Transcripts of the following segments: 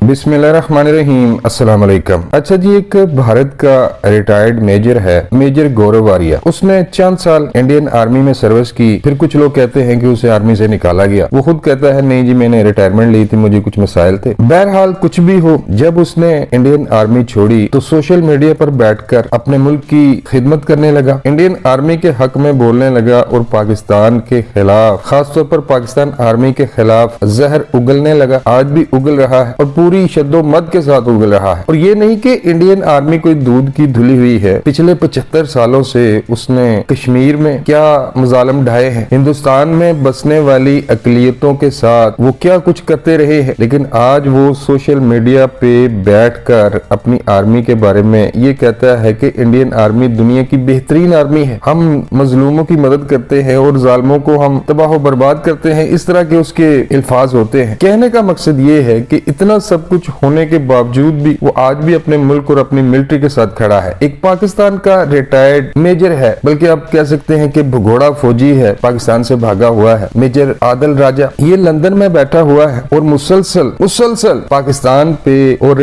बिस्मिल्लाहिर्रहमानिर्रहीम, अस्सलाम वालेकुम। अच्छा जी, एक भारत का रिटायर्ड मेजर है, मेजर गौरव आर्या। उसने चंद साल इंडियन आर्मी में सर्विस की। फिर कुछ लोग कहते हैं कि उसे आर्मी से निकाला गया। वो खुद कहता है नहीं जी, मैंने रिटायरमेंट ली थी, मुझे कुछ मसाइल थे। बहरहाल कुछ भी हो, जब उसने इंडियन आर्मी छोड़ी तो सोशल मीडिया पर बैठकर अपने मुल्क की खिदमत करने लगा, इंडियन आर्मी के हक में बोलने लगा और पाकिस्तान के खिलाफ, खासतौर पर पाकिस्तान आर्मी के खिलाफ जहर उगलने लगा। आज भी उगल रहा है और पूरी शद्दोमत के साथ उगल रहा है। और ये नहीं कि इंडियन आर्मी कोई दूध की धुली हुई है। पिछले 75 सालों से उसने कश्मीर में क्या मजालम ढाए हैं, हिंदुस्तान में बसने वाली अकलियतों के साथ वो क्या कुछ करते रहे हैं। लेकिन आज वो सोशल मीडिया पे बैठकर अपनी आर्मी के बारे में ये कहता है कि इंडियन आर्मी दुनिया की बेहतरीन आर्मी है, हम मजलूमों की मदद करते हैं और जालिमों को हम तबाह बर्बाद करते हैं। इस तरह के उसके अल्फाज होते हैं। कहने का मकसद ये है कि इतना सब कुछ होने के बावजूद भी वो आज भी अपने मुल्क और अपनी मिलिट्री के साथ खड़ा है। एक पाकिस्तान का रिटायर्ड मेजर है, बल्कि आप कह सकते हैं कि भगोड़ा फौजी है, पाकिस्तान से भागा हुआ है, मेजर आदिल राजा। ये लंदन में बैठा हुआ है और मुसलसल पाकिस्तान पे और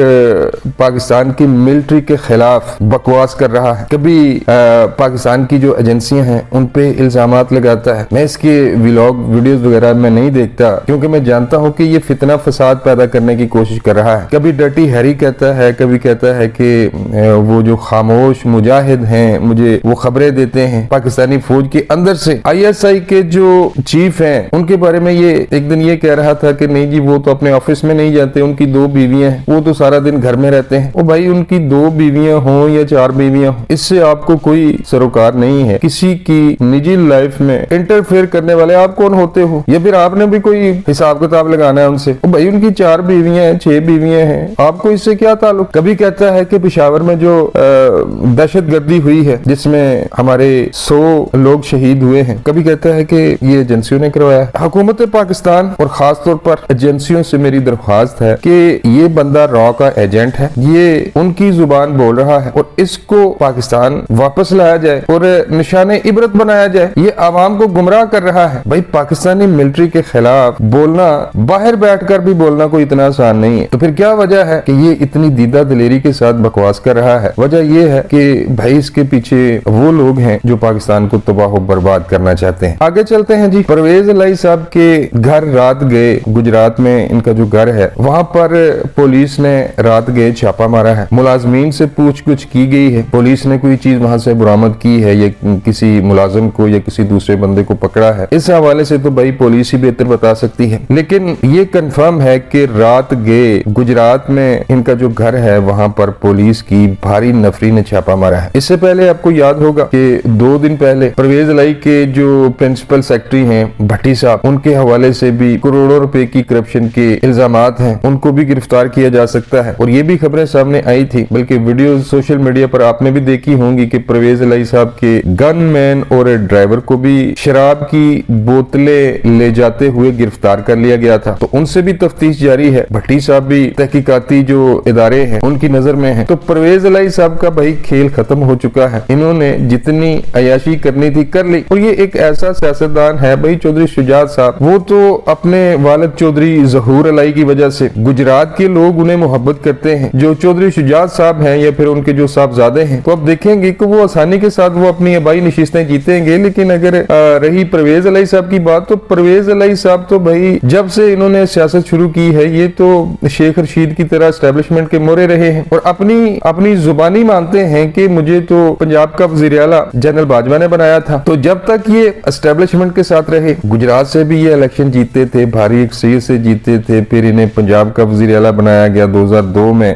पाकिस्तान की मिलिट्री के खिलाफ बकवास कर रहा है। कभी पाकिस्तान की जो एजेंसियां हैं उन पे इल्जामात लगाता है। मैं इसके व्लॉग वीडियोस वगैरह में नहीं देखता, क्योंकि मैं जानता हूं कि ये फितना फसाद पैदा करने की कोशिश कर रहा है। कभी डर्टी हैरी कहता है, कभी कहता है कि वो जो खामोश मुजाहिद हैं मुझे वो खबरें देते हैं। पाकिस्तानी फौज के अंदर से ISI के जो चीफ हैं उनके बारे में ये एक दिन ये कह रहा था कि नहीं जी, वो तो अपने ऑफिस में नहीं जाते, उनकी 2 बीवियां हैं, वो तो सारा दिन घर में रहते हैं। ओ भाई, उनकी 2 बीवियां हों या 4 बीवियां हों, इससे आपको कोई सरोकार नहीं है। किसी की निजी लाइफ में इंटरफेयर करने वाले आप कौन होते हो, या फिर आपने भी कोई हिसाब किताब लगाना है उनसे। ओ भाई, उनकी 4 बीवियां हैं, 6 बीवियां हैं, आपको इससे क्या ताल्लुक। कभी कहता है कि पेशावर में जो दहशतगर्दी हुई है जिसमें हमारे 100 लोग शहीद हुए हैं, कभी कहता है कि ये एजेंसियों ने करवाया। हुकूमत पाकिस्तान और खास तौर पर एजेंसियों से मेरी दरख्वास्त है कि ये बंदा रॉ का एजेंट है, ये उनकी जुबान बोल रहा है और इसको पाकिस्तान वापस लाया जाए और निशाने इबरत बनाया जाए। ये आवाम को गुमराह कर रहा है। भाई, पाकिस्तानी मिलिट्री के खिलाफ बोलना, बाहर बैठकर भी बोलना कोई इतना आसान नहीं है। तो फिर क्या वजह है कि ये इतनी दीदा दिलेरी के साथ बकवास कर रहा है? वजह ये है कि भाई इसके पीछे वो लोग हैं जो पाकिस्तान को तबाह बर्बाद करना चाहते हैं। आगे चलते हैं जी। परवेज इलाही साहब के घर रात गए, गुजरात में इनका जो घर है, वहां पर पुलिस ने रात गए छापा मारा है। मुलाजमीन से पूछगछ की गई है, पुलिस ने कोई चीज वहां से बरामद की है या किसी मुलाजिम को या किसी दूसरे बंदे को पकड़ा है। इस हवाले से तो भाई पुलिस ही बेहतर बता सकती है। लेकिन ये कंफर्म है कि रात गए गुजरात में इनका जो घर है वहां पर पुलिस की भारी नफरी ने छापा मारा है। इससे पहले आपको याद होगा कि 2 दिन पहले परवेज इलाही के जो प्रिंसिपल सेक्रेटरी हैं भट्टी साहब, उनके हवाले से भी करोड़ों रुपए की करप्शन के इल्जामात हैं, उनको भी गिरफ्तार किया जा सकता है। और ये भी खबरें सामने आई थी, बल्कि वीडियो सोशल मीडिया पर आपने भी देखी होंगी कि परवेज इलाही साहब के गनमैन और ड्राइवर को भी शराब की बोतलें ले जाते हुए गिरफ्तार कर लिया गया था। तो उनसे भी तफ्तीश जारी है। भट्टी साहब भी तहकीकाती जो इदारे हैं उनकी नजर में है। तो परवेज इलाही साहब का भाई खेल खत्म हो चुका है। इन्होंने जितनी अयाशी करनी थी कर ली। और ये एक ऐसा सियासतदान है भाई, चौधरी शुजात साहब, वो तो अपने वालिद चौधरी जहूर इलाही की वजह से गुजरात के लोग उन्हें मोहब्बत करते हैं। जो चौधरी शुजात साहब हैं या फिर उनके जो साहबजादे हैं, तो अब देखेंगे कि वो आसानी के साथ वो अपनी आबाई नशिस्तें जीतेंगे। लेकिन अगर रही परवेज इलाही साहब की बात, तो परवेज इलाही साहब तो भाई जब से इन्होंने सियासत शुरू की है, ये तो शेख रशीद की तरह एस्टेब्लिशमेंट के मोरे रहे हैं और अपनी जुबानी मानते हैं कि मुझे तो पंजाब का वज़ीर आला जनरल बाजवा ने बनाया था। तो जब तक ये एस्टेब्लिशमेंट के साथ रहे, गुजरात से भी ये इलेक्शन जीते थे, भारी अक्सरियत से जीते थे, फिर इन्हें पंजाब का वज़ीर आला बनाया गया 2002 में,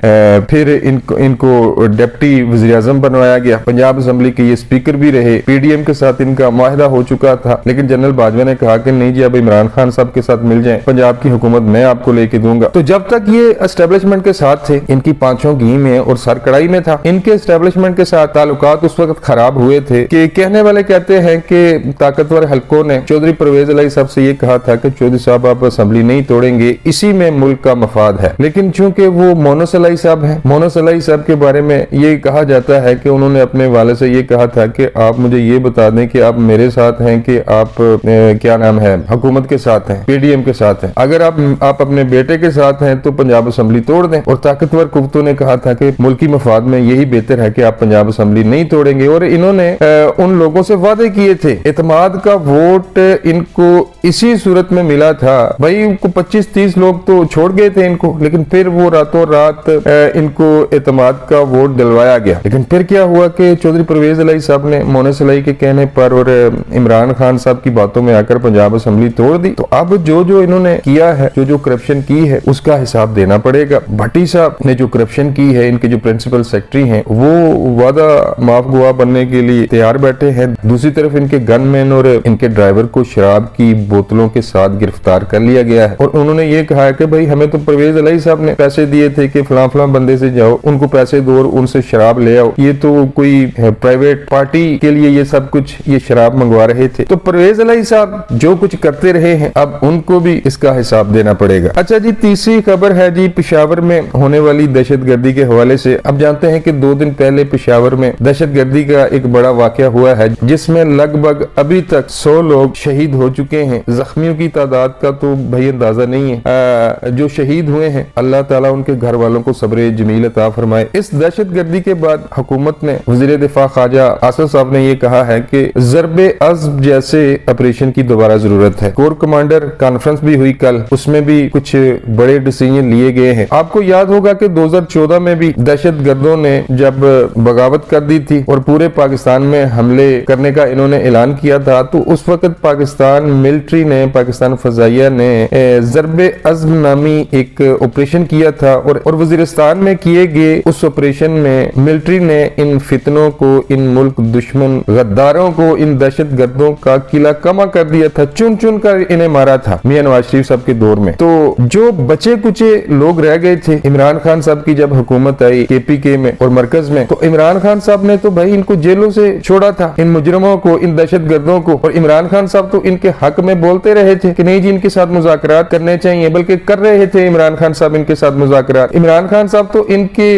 फिर इनको डिप्टी वज़ीर आज़म बनवाया गया, पंजाब असेंबली के ये स्पीकर भी रहे, PDM के साथ इनका मुआहदा हो चुका था। लेकिन जनरल बाजवा ने कहा कि नहीं जी, अब इमरान खान साहब के साथ मिल जाए, पंजाब की हुकूमत मैं आपको लेके दूंगा। तो जब तक ये एस्टेब्लिशमेंट के साथ थे, इनकी पांचों घी में और सर कड़ाई में था, इनके एस्टेब्लिशमेंट के साथ ताल्लुकात उस वक्त खराब हुए थे कि कहने वाले कहते हैं कि ताकतवर हलकों ने चौधरी परवेज इलाही साहब से ये कहा था कि चौधरी साहब आप असेंबली नहीं तोड़ेंगे, इसी में मुल्क का मफाद है। लेकिन चूंकि वो मोनस इलाही साहब हैं, मोनस इलाही साहब के बारे में ये कहा जाता है कि उन्होंने अपने वाले से ये कहा था कि आप मुझे ये बता दें कि आप मेरे साथ हैं कि आप क्या नाम है हुकूमत के साथ हैं, PDM के साथ हैं। अगर आप अपने बेटे के साथ हैं तो तो पंजाब असेंबली तोड़ दें। और ताकतवर कुव्वतों ने कहा था कि मुल्की मफाद में यही बेहतर है कि आप पंजाब असेंबली नहीं तोड़ेंगे। और इन्होंने उन लोगों से वादे किए थे, एतमाद का वोट इनको इसी सूरत में मिला था। भाई उनको 25-30 लोग तो छोड़ गए थे इनको, लेकिन फिर वो रातों रात इनको एतमाद का वोट दिलवाया गया। लेकिन फिर क्या हुआ कि चौधरी परवेज इलाही साहब ने मोनस इलाही के कहने पर और इमरान खान साहब की बातों में आकर पंजाब असेंबली तोड़ दी। तो अब जो इन्होंने किया है, जो करप्शन की है, उसका हिसाब देना पड़ेगा। भट्टी साहब ने जो करप्शन की है, इनके जो प्रिंसिपल सेक्रेटरी हैं, वो वादा माफ गुआ बनने के लिए तैयार बैठे हैं। दूसरी तरफ इनके गनमैन और इनके ड्राइवर को शराब की बोतलों के साथ गिरफ्तार कर लिया गया है। और उन्होंने ये कहा है कि भाई हमें तो परवेज इलाही साहब ने पैसे दिए थे कि फलां फलां बंदे से जाओ, उनको पैसे दो और उनसे शराब ले आओ। ये तो कोई प्राइवेट पार्टी के लिए ये सब कुछ, ये शराब मंगवा रहे थे। तो परवेज इलाही साहब जो कुछ करते रहे हैं, अब उनको भी इसका हिसाब देना पड़ेगा। अच्छा जी, तीसरी खबर है जी पेशावर में होने वाली दहशतगर्दी के हवाले से। अब जानते हैं कि 2 दिन पहले पेशावर में दहशतगर्दी का एक बड़ा वाकया हुआ है, जिसमें लगभग अभी तक 100 लोग शहीद हो चुके हैं। जख्मियों की तादाद का तो भाई अंदाजा नहीं है। जो शहीद हुए हैं, अल्लाह ताला उनके घर वालों को सब्र जमील अता फरमाए। इस दहशतगर्दी के बाद हुकूमत ने, वज़ीर दिफा ख्वाजा आसिफ साहब ने ये कहा है कि ज़रबे अज़्म जैसे ऑपरेशन की दोबारा जरूरत है। कोर कमांडर कॉन्फ्रेंस भी हुई कल, उसमें भी कुछ बड़े डिसीजन लिए गए हैं। आपको याद होगा कि 2014 में भी दहशतगर्दों ने जब बगावत कर दी थी और पूरे पाकिस्तान में हमले करने का इन्होंने ऐलान किया था, तो उस वक्त पाकिस्तान मिलिट्री ने, पाकिस्तान फजाइया ने ज़रबे अज़्म नामी एक ऑपरेशन किया था। और वजीरिस्तान में किए गए उस ऑपरेशन में मिलिट्री ने इन फितनों को, इन मुल्क दुश्मन गद्दारों को, इन दहशतगर्दों का किला कमा कर दिया था, चुन चुन कर इन्हें मारा था मियां नवाज शरीफ साहब के दौर में। तो जो बचे कुचे लोग रह गए थे, इमरान खान साहब की जब हुकूमत आई KPK में और मरकज में, तो इमरान खान साहब ने तो भाई इनको जेलों से छोड़ा था, इन मुजरमों को, इन दहशतगर्दों को। और इमरान खान साहब तो इनके हक में बोलते रहे थे कि नहीं जी इनके साथ मुज़ाकरात करने चाहिए, बल्कि कर रहे थे इमरान खान साहब इनके साथ मुज़ाकरात। इमरान खान साहब तो इनके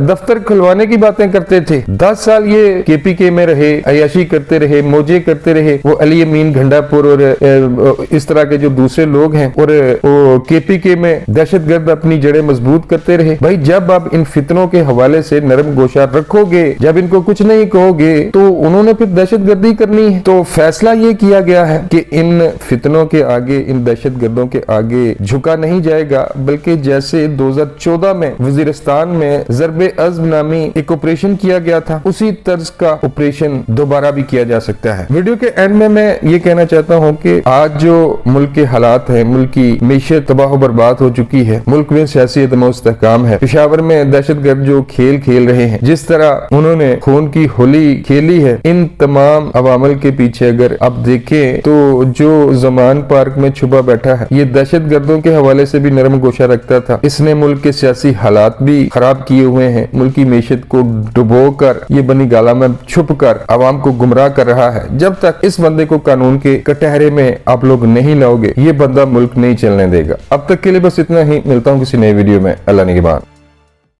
दफ्तर खुलवाने की बातें करते थे। 10 साल ये KPK में रहे, अयाशी करते रहे, मौजे करते रहे। वो अली अमीन घंडापुर और इस तरह के जो दूसरे लोग हैं, और वो KPK में दहशतगर्द अपनी जड़ें मजबूत करते रहे। भाई जब आप इन फितनों के हवाले से नरम गोशा रखोगे, जब इनको कुछ नहीं कहोगे, तो उन्होंने फिर दहशतगर्दी करनी है। तो फैसला ये किया गया है कि इन फितनों के आगे, इन दहशतगर्दों के आगे झुका नहीं जाएगा, बल्कि जैसे 2014 में वजीरिस्तान में ज़रबे अज़्म नामी एक ऑपरेशन किया गया था, उसी तर्ज का ऑपरेशन दोबारा भी किया जा सकता है। वीडियो के एंड में मैं ये कहना चाहता हूँ कि आज जो मुल्क के हालात है, मुल्क की मीशत तबाह बर्बाद हो चुकी है, मुल्क में सियासी अदम इस्तेहकाम है। पेशावर में दहशतगर्द जो खेल खेल रहे हैं, जिस तरह उन्होंने खून की होली खेली है, इन तमाम अवामल के पीछे अगर आप देखें तो जो जमान पार्क में छुपा बैठा है, ये दहशतगर्दों के हवाले से भी नरम गोशा रखता था। इसने मुल्क के सियासी हालात भी खराब किए हुए हैं। मुल्क की मीशत को डुबो कर, ये बनी गाला में छुप कर आवाम को गुमराह कर रहा है। जब तक इस बंदे को कानून के कटहरे में आप लोग नहीं लाओगे, ये बंदा मुल्क नहीं चलने देगा। अब तक के लिए बस इतना ही। मिलता हूँ किसी नए वीडियो में। अल्लाह निगहबान।